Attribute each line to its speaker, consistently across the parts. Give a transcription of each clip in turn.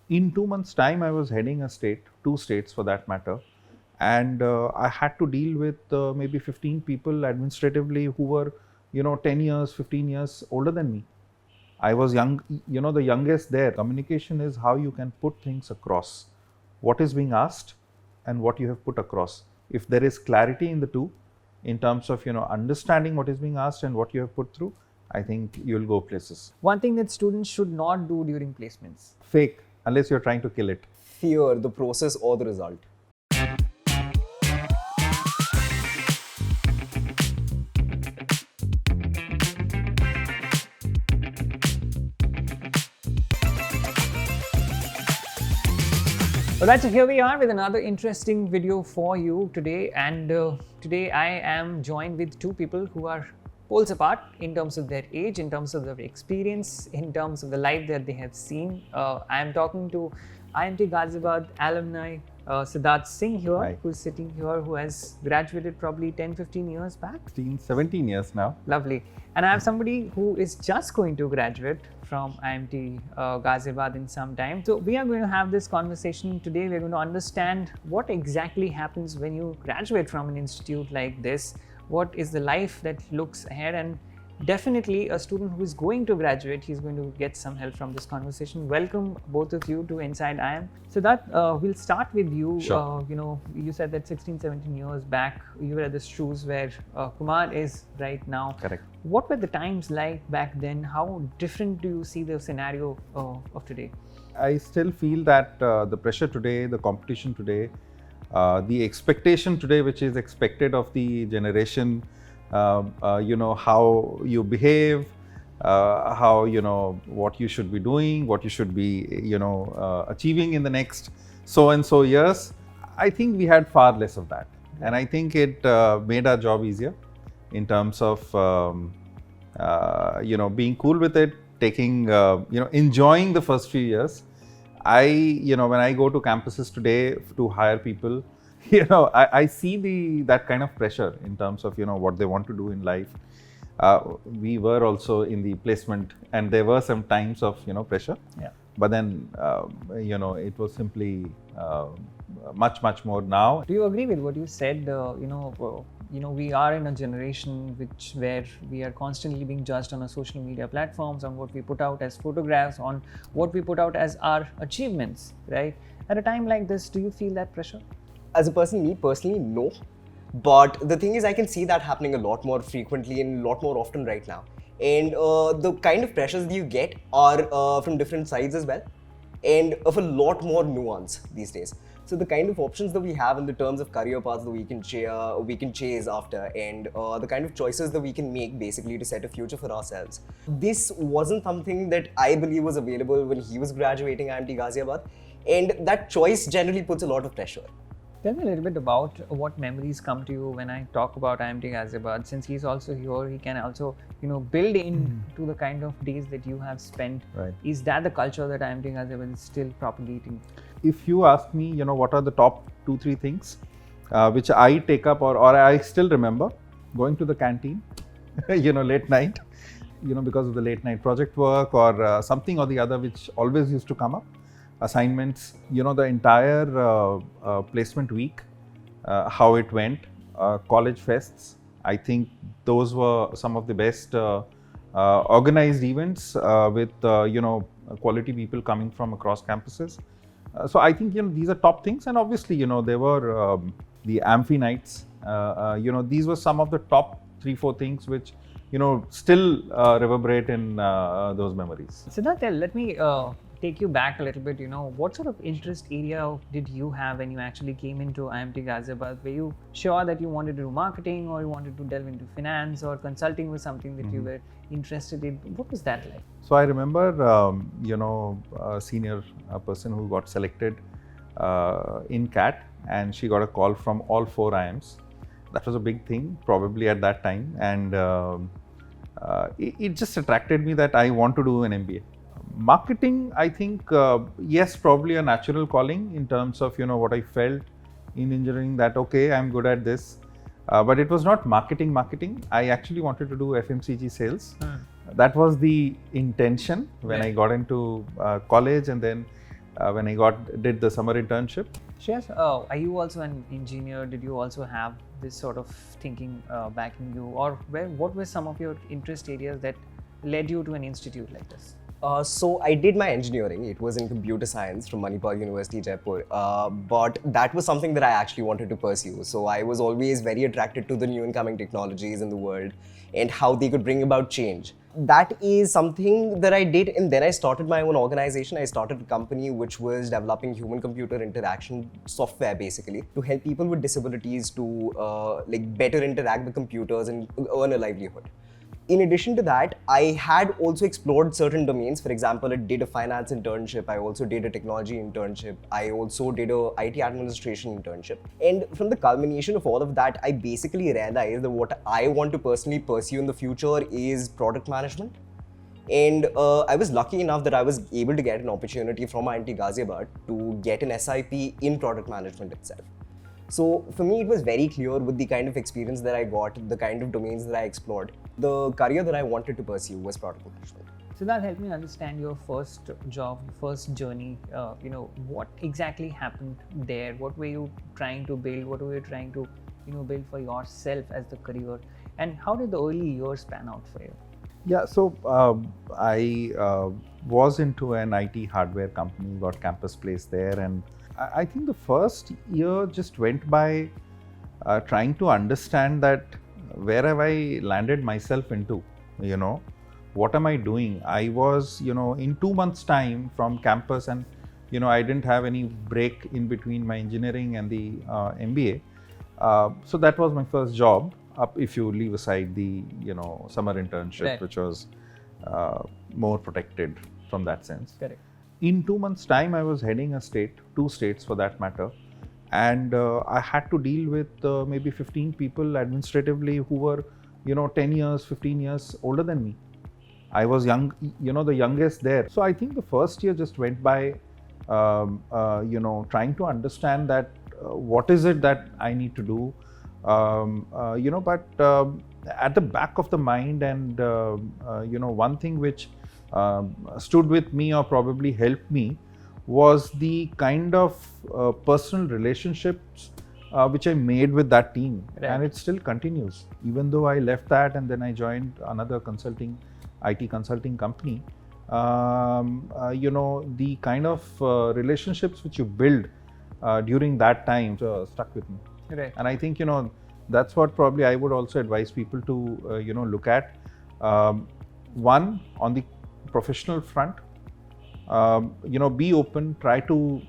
Speaker 1: In 2 months' time, I was heading a state, 2 states for that matter, and I had to deal with maybe 15 people administratively who were, 10 years, 15 years older than me. I was young, the youngest there. Communication is how you can put things across, what is being asked and what you have put across. If there is clarity in the two, in terms of, understanding what is being asked and what you have put through, I think you'll go places.
Speaker 2: One thing that students should not do during placements.
Speaker 1: Fake, unless you're trying to kill it.
Speaker 3: Fear the process or the result.
Speaker 2: Alright, so here we are with another interesting video for you today, and today I am joined with two people who are poles apart in terms of their age, in terms of their experience, in terms of the life that they have seen. I am talking to IMT Ghaziabad alumni Sidharth Singh here,
Speaker 1: Hi.
Speaker 2: who's sitting here, who has graduated probably 10-15 years back.
Speaker 1: 17 years now.
Speaker 2: Lovely. And I have somebody who is just going to graduate from IMT Ghaziabad in some time. So we are going to have this conversation today. We're going to understand what exactly happens when you graduate from an institute like this. What is the life that looks ahead? And definitely a student who is going to graduate, he's going to get some help from this conversation. Welcome both of you to Inside IM. So that we'll start with you.
Speaker 1: Sure.
Speaker 2: You said that 16-17 years back, you were at the shoes where Kumar is right now.
Speaker 1: Correct.
Speaker 2: What were the times like back then? How different do you see the scenario of today?
Speaker 1: I still feel that the pressure today, the competition today, the expectation today, which is expected of the generation, how you behave, how, what you should be doing, what you should be, achieving in the next so and so years. I think we had far less of that. And I think it made our job easier in terms of, being cool with it, taking, enjoying the first few years. When I go to campuses today to hire people, I see that kind of pressure in terms of, what they want to do in life. We were also in the placement and there were some times of, pressure.
Speaker 2: Yeah.
Speaker 1: But then, it was simply much more now.
Speaker 2: Do you agree with what you said? We are in a generation where we are constantly being judged on our social media platforms, on what we put out as photographs, on what we put out as our achievements, right? At a time like this, do you feel that pressure?
Speaker 3: As a person, me personally, no. But the thing is, I can see that happening a lot more frequently and a lot more often right now. And the kind of pressures that you get are from different sides as well, and of a lot more nuance these days. So the kind of options that we have in the terms of career paths that we can chase after, and the kind of choices that we can make basically to set a future for ourselves. This wasn't something that I believe was available when he was graduating IMT Ghaziabad, and that choice generally puts a lot of pressure.
Speaker 2: Tell me a little bit about what memories come to you when I talk about IMT Ghaziabad. Since he's also here, he can also, build into the kind of days that you have spent.
Speaker 1: Right.
Speaker 2: Is that the culture that IMT Ghaziabad is still propagating?
Speaker 1: If you ask me, what are the top 2-3 things which I take up or I still remember, going to the canteen, late night, because of the late night project work or something or the other which always used to come up. Assignments, the entire placement week, how it went, college fests. I think those were some of the best organized events with, quality people coming from across campuses. So I think, these are top things. And obviously, there were the Amphi nights. These were some of the top 3-4 things which, still reverberate in those memories.
Speaker 2: Sidharth, let me take you back a little bit. What sort of interest area did you have when you actually came into IMT Ghaziabad? Were you sure that you wanted to do marketing, or you wanted to delve into finance, or consulting was something that you were interested in? What was that like?
Speaker 1: So I remember, a senior person who got selected in CAT, and she got a call from all 4 IMs. That was a big thing probably at that time, and it just attracted me that I want to do an MBA. Marketing, I think, yes, probably a natural calling in terms of, what I felt in engineering, that, okay, I'm good at this. But it was not marketing. I actually wanted to do FMCG sales. That was the intention when I got into college, and then when I did the summer internship.
Speaker 2: Shreyas, are you also an engineer? Did you also have this sort of thinking back in you, or what were some of your interest areas that led you to an institute like this?
Speaker 3: So I did my engineering. It was in computer science from Manipal University, Jaipur. But that was something that I actually wanted to pursue. So I was always very attracted to the new incoming technologies in the world and how they could bring about change. That is something that I did, and then I started my own organization. I started a company which was developing human-computer interaction software, basically, to help people with disabilities to like better interact with computers and earn a livelihood. In addition to that, I had also explored certain domains. For example, I did a finance internship. I also did a technology internship. I also did a IT administration internship. And from the culmination of all of that, I basically realized that what I want to personally pursue in the future is product management. And I was lucky enough that I was able to get an opportunity from IMT Ghaziabad to get an SIP in product management itself. So for me, it was very clear with the kind of experience that I got, the kind of domains that I explored, the career that I wanted to pursue was product management.
Speaker 2: Siddharth, help me understand your first job, first journey. What exactly happened there? What were you trying to build? What were you trying to, build for yourself as the career? And how did the early years pan out for you?
Speaker 1: Yeah, so I was into an IT hardware company, got campus placed there, and I think the first year just went by trying to understand that where have I landed myself into, what am I doing? I was, in 2 months' time from campus, and, I didn't have any break in between my engineering and the MBA. So that was my first job, if you leave aside the, summer internship,
Speaker 2: right,
Speaker 1: which was more protected from that sense.
Speaker 2: Correct.
Speaker 1: In 2 months' time, I was heading a state, 2 states for that matter, and I had to deal with maybe 15 people administratively who were, 10 years, 15 years older than me. I was young, the youngest there. So I think the first year just went by, trying to understand that what is it that I need to do, but at the back of the mind, and one thing which stood with me or probably helped me was the kind of personal relationships which I made with that team.
Speaker 2: Right.
Speaker 1: And it still continues. Even though I left that and then I joined another IT consulting company, the kind of relationships which you build during that time stuck with me.
Speaker 2: Right.
Speaker 1: And I think, that's what probably I would also advise people to, look at. One, on the professional front, be open, try to,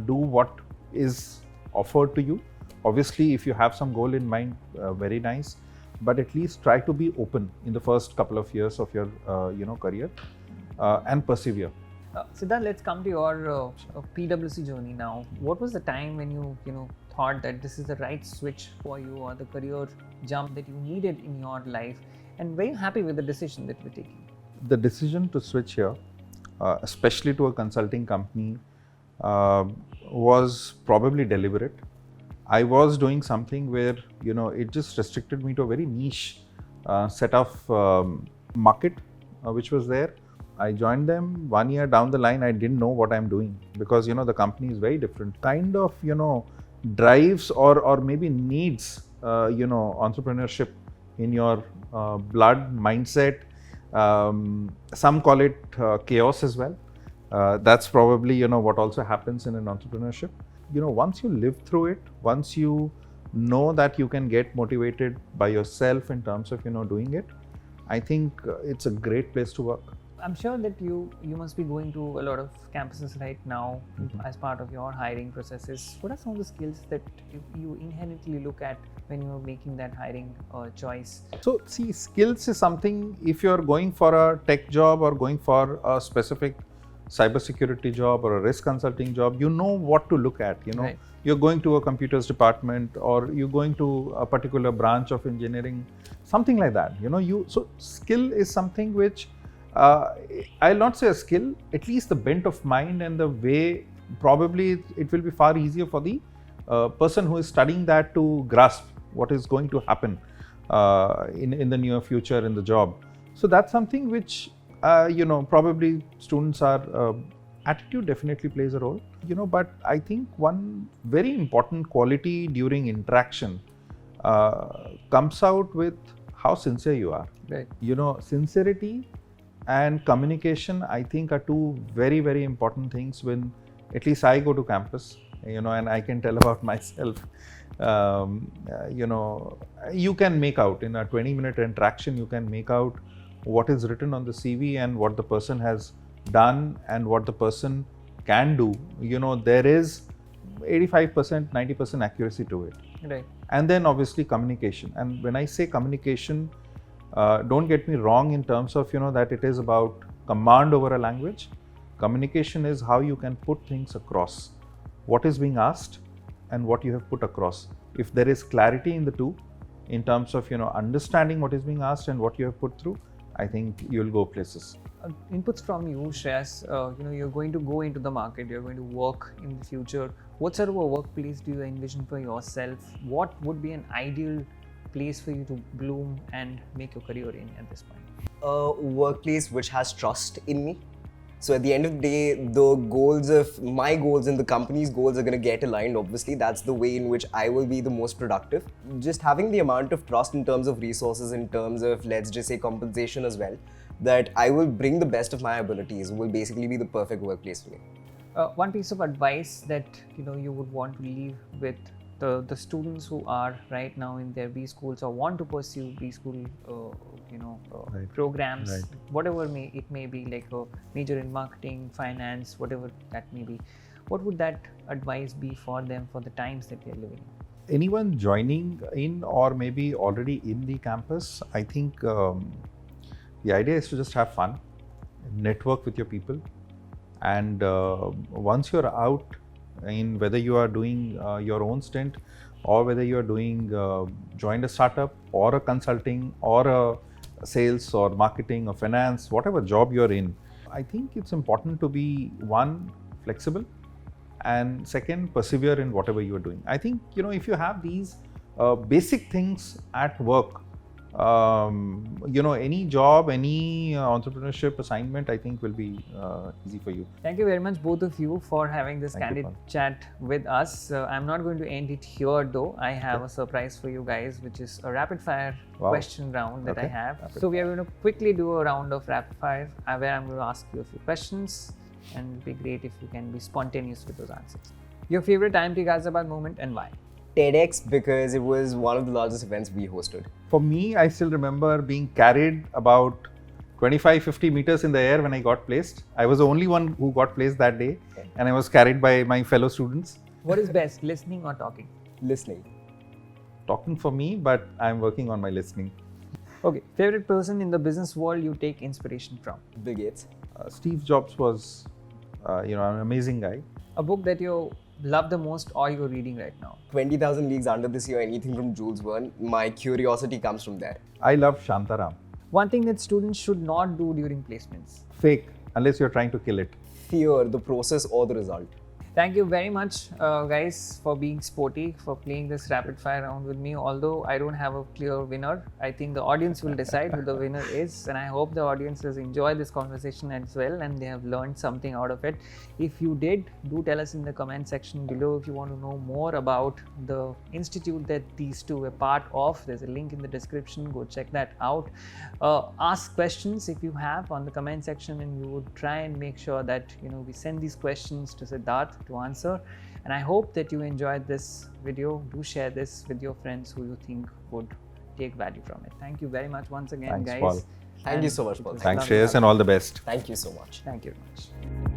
Speaker 1: do what is offered to you. Obviously, if you have some goal in mind, very nice, but at least try to be open in the first couple of years of your, career, and persevere.
Speaker 2: Siddharth, let's come to your PwC journey now. What was the time when you, thought that this is the right switch for you, or the career jump that you needed in your life? And were you happy with the decision that you were taking?
Speaker 1: The decision to switch here, especially to a consulting company, was probably deliberate. I was doing something where, it just restricted me to a very niche set of market which was there. I joined them. 1 year down the line, I didn't know what I'm doing, because, the company is very different. Kind of, drives or maybe needs, entrepreneurship in your blood, mindset. Some call it chaos as well. That's probably, what also happens in an entrepreneurship. Once you live through it, once you know that you can get motivated by yourself in terms of, doing it, I think it's a great place to work.
Speaker 2: I'm sure that you must be going to a lot of campuses right now,
Speaker 1: Mm-hmm.
Speaker 2: as part of your hiring processes. What are some of the skills that you inherently look at when you're making that hiring choice?
Speaker 1: So see, skills is something, if you're going for a tech job or going for a specific cybersecurity job or a risk consulting job, you know what to look at.
Speaker 2: Right.
Speaker 1: You're going to a computers department, or you're going to a particular branch of engineering, something like that. So skill is something which, I'll not say a skill, at least the bent of mind and the way, probably it will be far easier for the person who is studying that to grasp what is going to happen in the near future in the job. So that's something which Probably students are, attitude definitely plays a role, but I think one very important quality during interaction comes out with how sincere you are.
Speaker 2: Right.
Speaker 1: Sincerity and communication, I think, are two very, very important things when at least I go to campus, and I can tell about myself. You can make out in a 20-minute interaction, you can make out what is written on the CV and what the person has done and what the person can do. There is 85%, 90% accuracy to it.
Speaker 2: Right.
Speaker 1: And then obviously communication. And when I say communication, don't get me wrong in terms of, that it is about command over a language. Communication is how you can put things across, what is being asked and what you have put across. If there is clarity in the two, in terms of, understanding what is being asked and what you have put through, I think you'll go places.
Speaker 2: Inputs from you, Shreyas. You're going to go into the market, you're going to work in the future. What sort of a workplace do you envision for yourself? What would be an ideal place for you to bloom and make your career in at this point?
Speaker 3: A workplace which has trust in me. So at the end of the day, the goals of my goals and the company's goals are going to get aligned. Obviously, that's the way in which I will be the most productive. Just having the amount of trust in terms of resources, in terms of, let's just say, compensation as well, that I will bring the best of my abilities will basically be the perfect workplace for me.
Speaker 2: One piece of advice that you would want to leave with the students who are right now in their B schools or want to pursue B school
Speaker 1: Right.
Speaker 2: programs,
Speaker 1: Right.
Speaker 2: whatever it may be, like a major in marketing, finance, whatever that may be, what would that advice be for them for the times that they're living in?
Speaker 1: Anyone joining in or maybe already in the campus, I think the idea is to just have fun, network with your people, and once you're out, in whether you are doing your own stint or whether you are doing joined a startup or a consulting or a sales or marketing or finance, whatever job you're in, I think it's important to be, one, flexible, and second, persevere in whatever you're doing. I think, if you have these basic things at work, any job, any entrepreneurship assignment, I think will be easy for you.
Speaker 2: Thank you very much, both of you, for having this
Speaker 1: Thank you,
Speaker 2: candid chat with us. I'm not going to end it here though. I have
Speaker 1: Okay.
Speaker 2: a surprise for you guys, which is a rapid fire
Speaker 1: Wow.
Speaker 2: question round that I
Speaker 1: Okay.
Speaker 2: have.
Speaker 1: Rapid
Speaker 2: So we are going to quickly do a round of rapid fire where I'm going to ask you a few questions, and it'd be great if you can be spontaneous with those answers. Your favorite IMT Ghaziabad moment and why?
Speaker 3: TEDx, because it was one of the largest events we hosted.
Speaker 1: For me, I still remember being carried about 25-50 meters in the air when I got placed. I was the only one who got placed that day, and I was carried by my fellow students.
Speaker 2: What is best, listening or talking?
Speaker 3: Listening.
Speaker 1: Talking for me, but I'm working on my listening.
Speaker 2: Okay, favorite person in the business world you take inspiration from?
Speaker 3: Bill Gates.
Speaker 1: Steve Jobs was, an amazing guy.
Speaker 2: A book that you love the most or you're reading right now?
Speaker 3: 20,000 Leagues Under the Sea or anything from Jules Verne. My curiosity comes from there.
Speaker 1: I love Shantaram.
Speaker 2: One thing that students should not do during placements?
Speaker 1: Fake, unless you're trying to kill it.
Speaker 3: Fear the process or the result.
Speaker 2: Thank you very much, guys, for being sporty, for playing this rapid fire round with me. Although I don't have a clear winner, I think the audience will decide who the winner is, and I hope the audience has enjoyed this conversation as well and they have learned something out of it. If you did, do tell us in the comment section below if you want to know more about the institute that these two were part of. There's a link in the description, go check that out. Ask questions if you have on the comment section, and we would try and make sure that we send these questions to Sidharth to answer. And I hope that you enjoyed this video. Do share this with your friends who you think would take value from it. Thank you very much once again,
Speaker 1: Thanks,
Speaker 2: guys.
Speaker 1: Paul.
Speaker 3: Thank you so much, Paul.
Speaker 1: Thanks,
Speaker 2: lovely.
Speaker 1: Shreyas, and all the best.
Speaker 3: Thank you so much.
Speaker 2: Thank you very much.